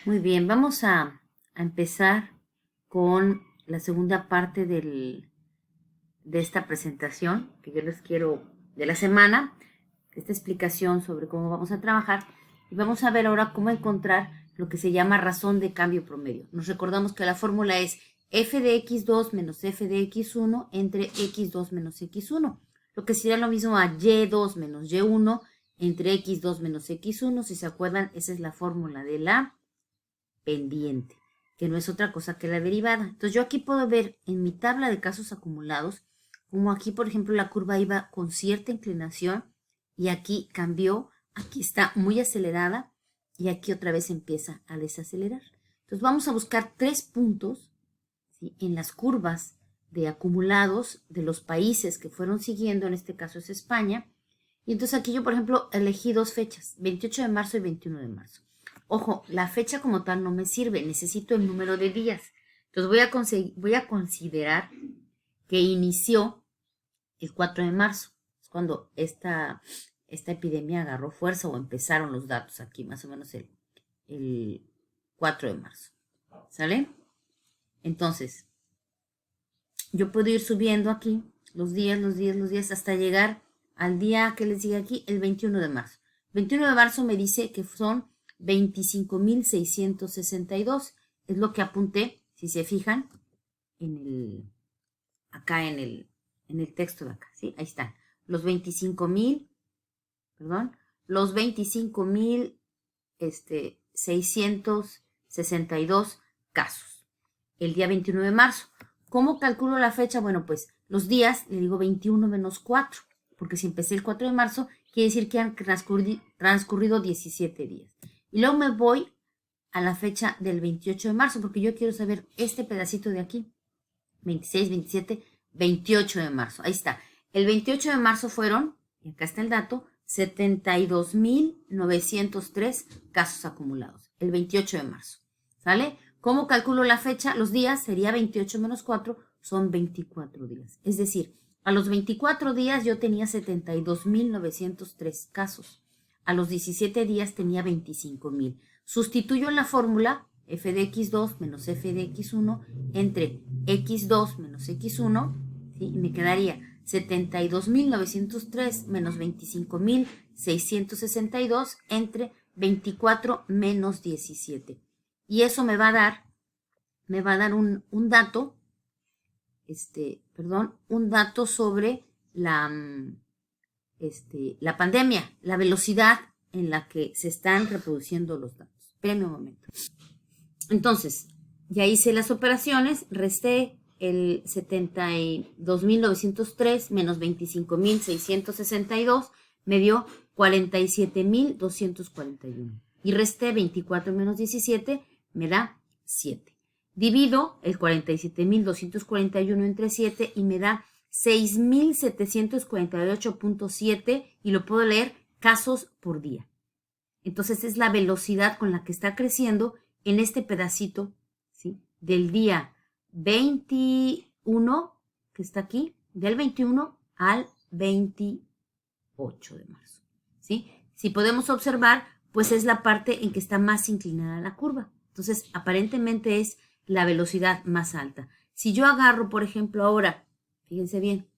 Muy bien, vamos a empezar con la segunda parte de esta presentación que yo les quiero de la semana, esta explicación sobre cómo vamos a trabajar y vamos a ver ahora cómo encontrar lo que se llama razón de cambio promedio. Nos recordamos que la fórmula es f de x2 menos f de x1 entre x2 menos x1, lo que sería lo mismo a y2 menos y1 entre x2 menos x1. Si se acuerdan, esa es la fórmula de la pendiente, que no es otra cosa que la derivada. Entonces yo aquí puedo ver en mi tabla de casos acumulados, como aquí por ejemplo la curva iba con cierta inclinación y aquí cambió, aquí está muy acelerada y aquí otra vez empieza a desacelerar. Entonces vamos a buscar 3 puntos, ¿sí?, en las curvas de acumulados de los países que fueron siguiendo, en este caso es España. Y entonces aquí yo, por ejemplo, elegí 2 fechas, 28 de marzo y 21 de marzo. Ojo, la fecha como tal no me sirve, necesito el número de días. Entonces voy a considerar que inició el 4 de marzo, es cuando esta epidemia agarró fuerza o empezaron los datos aquí, más o menos el 4 de marzo. ¿Sale? Entonces, yo puedo ir subiendo aquí los días hasta llegar al día que les diga aquí, el 21 de marzo. 21 de marzo me dice que son 25.662. Es lo que apunté, si se fijan, acá en el texto de acá, ¿sí? Ahí están. Los 25.662 casos. El día 21 de marzo. ¿Cómo calculo la fecha? Bueno, pues los días, le digo 21 menos 4, porque si empecé el 4 de marzo, quiere decir que han transcurrido 17 días. Y luego me voy a la fecha del 28 de marzo, porque yo quiero saber este pedacito de aquí. 26, 27, 28 de marzo. Ahí está. El 28 de marzo fueron, y acá está el dato, 72.903 casos acumulados. El 28 de marzo. ¿Sale? ¿Cómo calculo la fecha? Los días sería 28 menos 4, son 24 días. Es decir, a los 24 días yo tenía 72.903 casos. A los 17 días tenía 25.000. Sustituyo en la fórmula f de x2 menos f de x1 entre x2 menos x1, ¿sí? Y me quedaría 72.903 menos 25.662 entre 24 menos 17. Y eso me va a dar un dato, un dato sobre la pandemia, la velocidad en la que se están reproduciendo los datos. Espérenme un momento. Entonces, ya hice las operaciones, resté el 72.903 menos 25.662, me dio 47.241. Y resté 24 menos 17, me da 7. Divido el 47.241 entre 7 y me da 6.748.7 y lo puedo leer casos por día. Entonces es la velocidad con la que está creciendo en este pedacito, ¿sí?, del día 21, que está aquí, del 21 al 28 de marzo, ¿sí? Si podemos observar, pues es la parte en que está más inclinada la curva. Entonces, aparentemente es la velocidad más alta. Si yo agarro, por ejemplo, ahora, fíjense bien,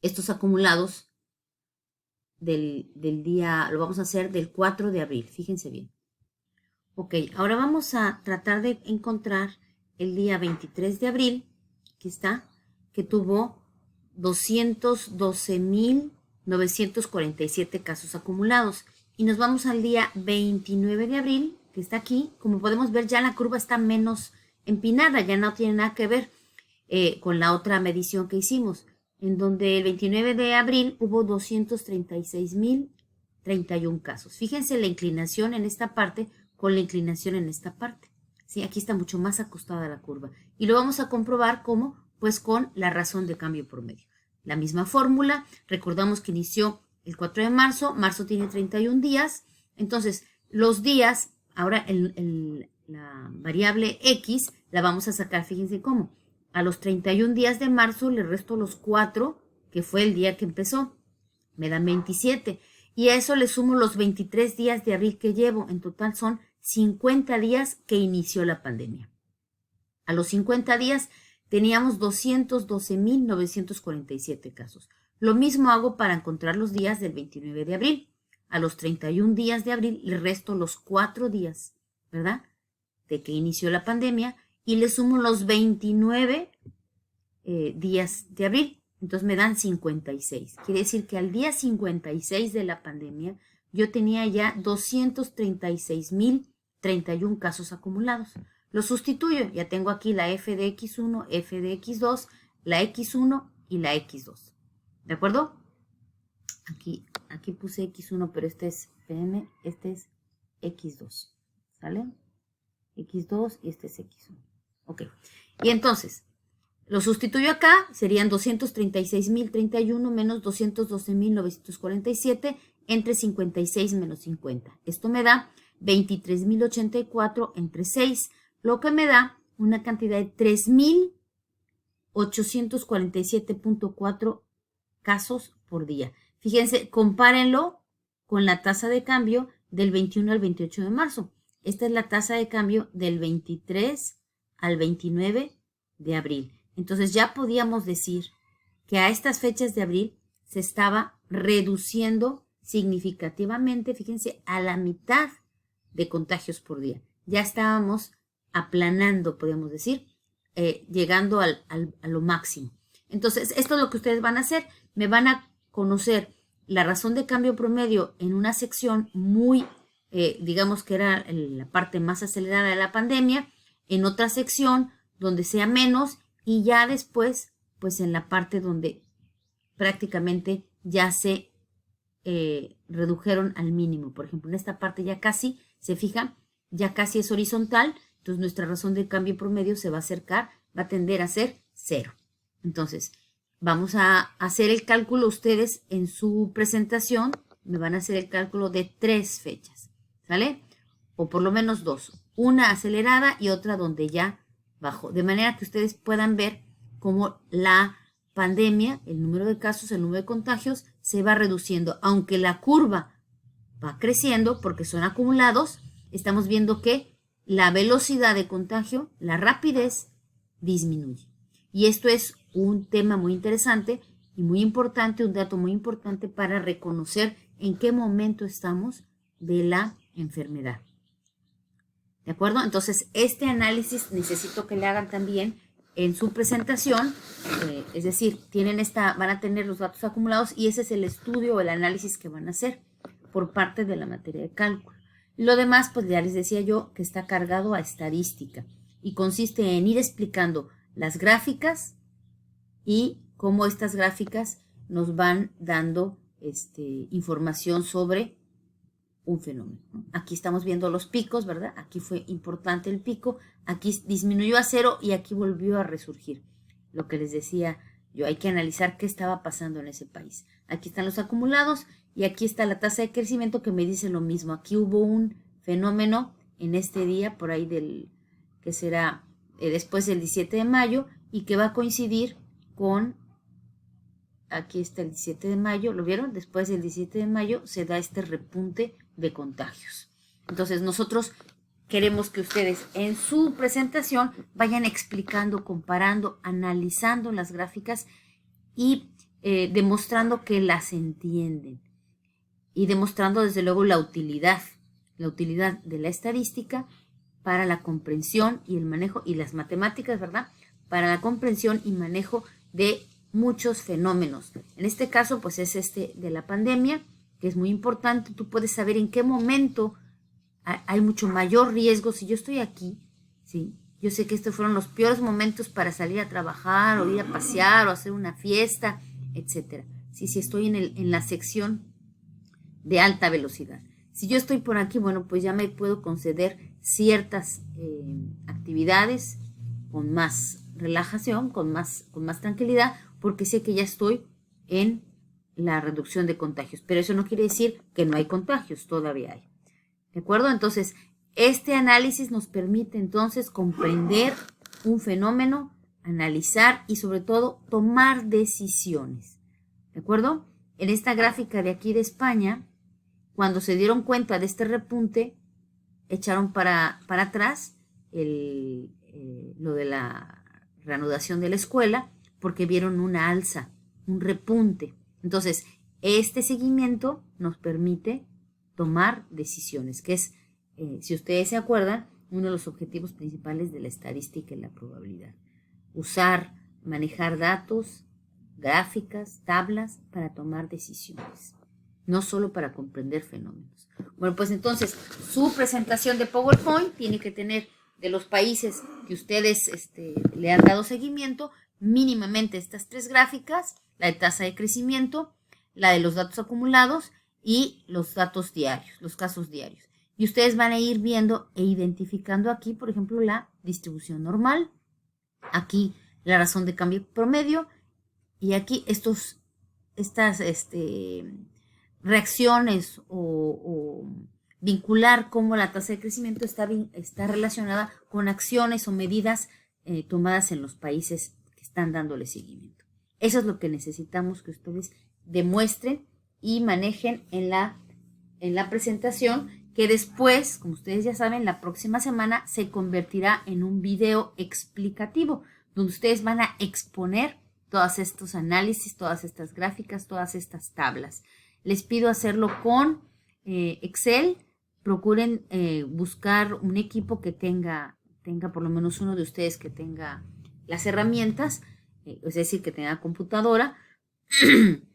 estos acumulados del día, lo vamos a hacer del 4 de abril, fíjense bien. Ok, ahora vamos a tratar de encontrar el día 23 de abril, que tuvo 212.947 casos acumulados. Y nos vamos al día 29 de abril, que está aquí. Como podemos ver, ya la curva está menos empinada, ya no tiene nada que ver con la otra medición que hicimos, en donde el 29 de abril hubo 236.031 casos. Fíjense la inclinación en esta parte con la inclinación en esta parte. ¿Sí? Aquí está mucho más acostada la curva. Y lo vamos a comprobar ¿cómo? Pues con la razón de cambio promedio. La misma fórmula, recordamos que inició el 4 de marzo, marzo tiene 31 días, entonces los días, ahora la variable X la vamos a sacar, fíjense cómo. A los 31 días de marzo le resto los 4, que fue el día que empezó, me dan 27. Y a eso le sumo los 23 días de abril que llevo. En total son 50 días que inició la pandemia. A los 50 días teníamos 212.947 casos. Lo mismo hago para encontrar los días del 29 de abril. A los 31 días de abril le resto los 4 días, ¿verdad?, de que inició la pandemia y le sumo los 29 días de abril. Entonces me dan 56. Quiere decir que al día 56 de la pandemia yo tenía ya 236.031 casos acumulados. Lo sustituyo. Ya tengo aquí la F de X1, F de X2, la X1 y la X2. ¿De acuerdo? Aquí puse X1, pero este es PM, este es X2. ¿Sale? X2 y este es X1. Ok. Y entonces, lo sustituyo acá, serían 236.031 menos 212.947 entre 56 menos 50. Esto me da 23.084 entre 6, lo que me da una cantidad de 3.847.4 casos por día. Fíjense, compárenlo con la tasa de cambio del 21 al 28 de marzo. Esta es la tasa de cambio del 23 al 29 de abril. Entonces ya podíamos decir que a estas fechas de abril se estaba reduciendo significativamente, fíjense, a la mitad de contagios por día. Ya estábamos aplanando, podemos decir, llegando a lo máximo. Entonces, esto es lo que ustedes van a hacer. Me van a conocer la razón de cambio promedio en una sección muy, digamos que era la parte más acelerada de la pandemia, en otra sección donde sea menos y ya después, pues en la parte donde prácticamente ya se redujeron al mínimo. Por ejemplo, en esta parte ya casi, se fijan, ya casi es horizontal, entonces nuestra razón de cambio promedio se va a acercar, va a tender a ser 0. Entonces, vamos a hacer el cálculo ustedes en su presentación, me van a hacer el cálculo de 3 fechas, ¿sale? O por lo menos 2, una acelerada y otra donde ya bajó, de manera que ustedes puedan ver cómo la pandemia, el número de casos, el número de contagios se va reduciendo, aunque la curva va creciendo porque son acumulados, estamos viendo que la velocidad de contagio, la rapidez, disminuye. Y esto es un tema muy interesante y muy importante, un dato muy importante para reconocer en qué momento estamos de la enfermedad. ¿De acuerdo? Entonces, este análisis necesito que le hagan también en su presentación, es decir, van a tener los datos acumulados y ese es el estudio o el análisis que van a hacer por parte de la materia de cálculo. Lo demás, pues ya les decía yo que está cargado a estadística y consiste en ir explicando las gráficas y cómo estas gráficas nos van dando información sobre un fenómeno, ¿no? Aquí estamos viendo los picos, ¿verdad? Aquí fue importante el pico, aquí disminuyó a 0 y aquí volvió a resurgir. Lo que les decía yo, hay que analizar qué estaba pasando en ese país. Aquí están los acumulados y aquí está la tasa de crecimiento que me dice lo mismo. Aquí hubo un fenómeno en este día, por ahí que será después del 17 de mayo y que va a coincidir con, aquí está el 17 de mayo, ¿lo vieron? Después del 17 de mayo se da este repunte de contagios. Entonces nosotros queremos que ustedes en su presentación vayan explicando, comparando, analizando las gráficas y demostrando que las entienden y demostrando desde luego la utilidad de la estadística para la comprensión y el manejo, y las matemáticas, ¿verdad?, para la comprensión y manejo de muchos fenómenos. En este caso, pues es de la pandemia, que es muy importante. Tú puedes saber en qué momento hay mucho mayor riesgo. Si yo estoy aquí, ¿sí?, yo sé que estos fueron los peores momentos para salir a trabajar o ir a pasear o hacer una fiesta, etcétera. Si estoy en la sección de alta velocidad. Si yo estoy por aquí, bueno, pues ya me puedo conceder ciertas actividades con más relajación, con más tranquilidad, porque sé que ya estoy en la reducción de contagios. Pero eso no quiere decir que no hay contagios, todavía hay. ¿De acuerdo? Entonces, este análisis nos permite entonces comprender un fenómeno, analizar y sobre todo tomar decisiones. ¿De acuerdo? En esta gráfica de aquí de España, cuando se dieron cuenta de este repunte, echaron para atrás lo de la reanudación de la escuela porque vieron una alza, un repunte. Entonces, este seguimiento nos permite tomar decisiones, que es, si ustedes se acuerdan, uno de los objetivos principales de la estadística y la probabilidad. Manejar datos, gráficas, tablas para tomar decisiones, no solo para comprender fenómenos. Bueno, pues entonces, su presentación de PowerPoint tiene que tener, de los países que ustedes le han dado seguimiento, mínimamente estas 3 gráficas: la de tasa de crecimiento, la de los datos acumulados y los datos diarios, los casos diarios. Y ustedes van a ir viendo e identificando aquí, por ejemplo, la distribución normal, aquí la razón de cambio promedio, y aquí estas reacciones o vincular cómo la tasa de crecimiento está relacionada con acciones o medidas tomadas en los países que están dándole seguimiento. Eso es lo que necesitamos que ustedes demuestren y manejen en la presentación, que después, como ustedes ya saben, la próxima semana se convertirá en un video explicativo, donde ustedes van a exponer todos estos análisis, todas estas gráficas, todas estas tablas. Les pido hacerlo con Excel. Procuren buscar un equipo que tenga por lo menos uno de ustedes que tenga las herramientas, es decir, que tenga computadora,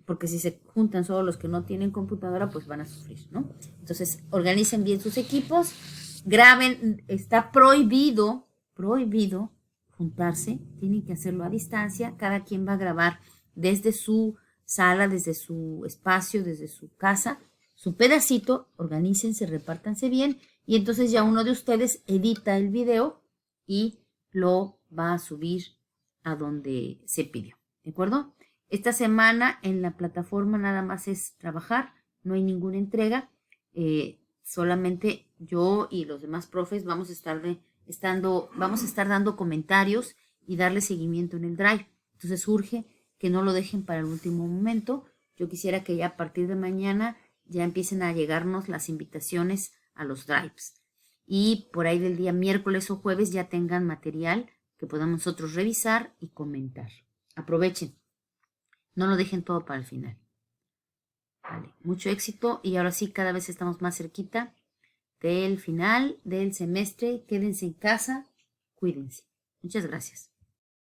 porque si se juntan solo los que no tienen computadora, pues van a sufrir, ¿no? Entonces, organicen bien sus equipos, graben, está prohibido juntarse, tienen que hacerlo a distancia, cada quien va a grabar desde su sala, desde su espacio, desde su casa, su pedacito. Organícense, repártanse bien, y entonces ya uno de ustedes edita el video y lo va a subir a donde se pidió, ¿de acuerdo? Esta semana en la plataforma nada más es trabajar, no hay ninguna entrega, solamente yo y los demás profes vamos a estar dando comentarios y darle seguimiento en el Drive. Entonces urge que no lo dejen para el último momento. Yo quisiera que ya a partir de mañana ya empiecen a llegarnos las invitaciones a los Drives. Y por ahí del día miércoles o jueves ya tengan material que podamos nosotros revisar y comentar. Aprovechen. No lo dejen todo para el final. Vale, mucho éxito, y ahora sí, cada vez estamos más cerquita del final del semestre. Quédense en casa, cuídense. Muchas gracias.